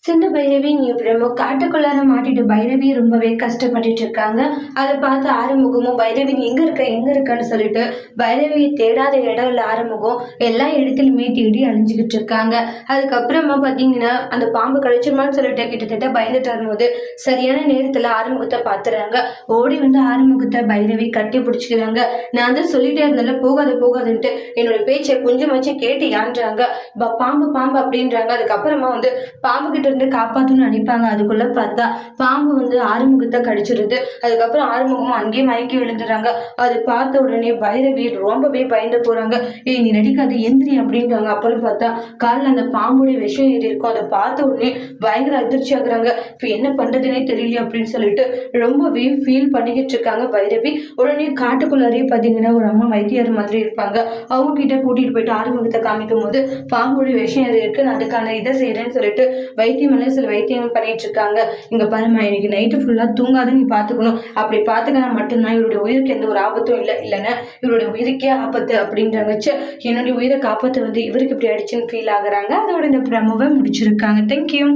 சின்ன பைரவி நீ பிரம்மோ காட்டுக்குள்ளார மாட்டிட்டு பைரவி ரொம்பவே கஷ்டப்பட்டுட்டு இருக்காங்க. அதை பார்த்து ஆறுமுகமும் பைரவி நீ எங்க இருக்கன்னு சொல்லிட்டு பைரவியை தேடாத இடம் இல்லை, ஆறுமுகம் எல்லா இடத்துலையுமே தேடி அழிஞ்சுக்கிட்டு இருக்காங்க. அதுக்கப்புறமா பார்த்தீங்கன்னா அந்த பாம்பு கழிச்சிருமான்னு சொல்லிட்டு கிட்டத்தட்ட பயந்துட்டு வரும்போது சரியான நேரத்தில் ஆறுமுகத்தை பார்த்துறாங்க. ஓடி வந்து ஆறுமுகத்தை பைரவி கட்டி பிடிச்சிக்கிறாங்க. நான் தான் சொல்லிட்டே இருந்தால போகாதுன்ட்டு என்னோட பேச்சை கொஞ்சமாச்சும் கேட்டு யான்றாங்க. பாம்பு பாம்பு அப்படின்றாங்க. அதுக்கப்புறமா வந்து பாம்பு கிட்ட இருந்து காப்பாத்தணும்னு நினைப்பாங்க. அதுக்குள்ள பார்த்தா பாம்பு வந்து ஆறுமுகத்தை கடிச்சிருது. அதுக்கப்புறம் ஆறுமுகமும் அங்கேயே மயக்கி விழுந்துறாங்க. அது பார்த்த உடனே பைரவி ரொம்பவே பயந்து போறாங்க. ஏய் நீ நடிக்காது எந்திரி அப்படின்றாங்க. அப்புறம் பார்த்தா காலில் அந்த பாம்புடைய விஷம் ஏறி இருக்கும். அதை பார்த்த உடனே பயங்கர அதிர்ச்சி ஆகுறாங்க. இப்போ என்ன பண்றதுன்னே தெரியல அப்படின்னு சொல்லிட்டு ரொம்பவே ஃபீல் பண்ணிக்கிட்டு இருக்காங்க பைரவி. உடனே காட்டுக்குள்ளாரே பார்த்தீங்கன்னா ஒரு அம்மா வைத்தியர் மாதிரி இருப்பாங்க. அவங்க கிட்ட கூட்டிட்டு போயிட்டு ஆறுமுகத்தை காமிக்கும் போது பாம்புடைய விஷம் ஏறி இருக்கு, நான் அதுக்கான இதை செய்யறேன்னு சொல்லிட்டு வைத்தியம் எல்லாம் சில வைத்தியம் பண்ணிட்டு இருக்காங்க. இங்க பாருமா, இன்னைக்கு நைட்டு ஃபுல்லா தூங்காத நீ பாத்துக்கணும். அப்படி பாத்துக்கனா மட்டும்தான் இவருடைய உயிருக்கு எந்த ஒரு ஆபத்தும் இல்லைன்னா இவருடைய உயிருக்கே ஆபத்து அப்படின்றாங்க. என்னுடைய உயிரை காப்பாற்ற வந்து இவருக்கு இப்படி அடிச்சுன்னு ஃபீல் ஆகுறாங்க. அதோட இந்த பிரமவை முடிச்சிருக்காங்க. தேங்க்யூ.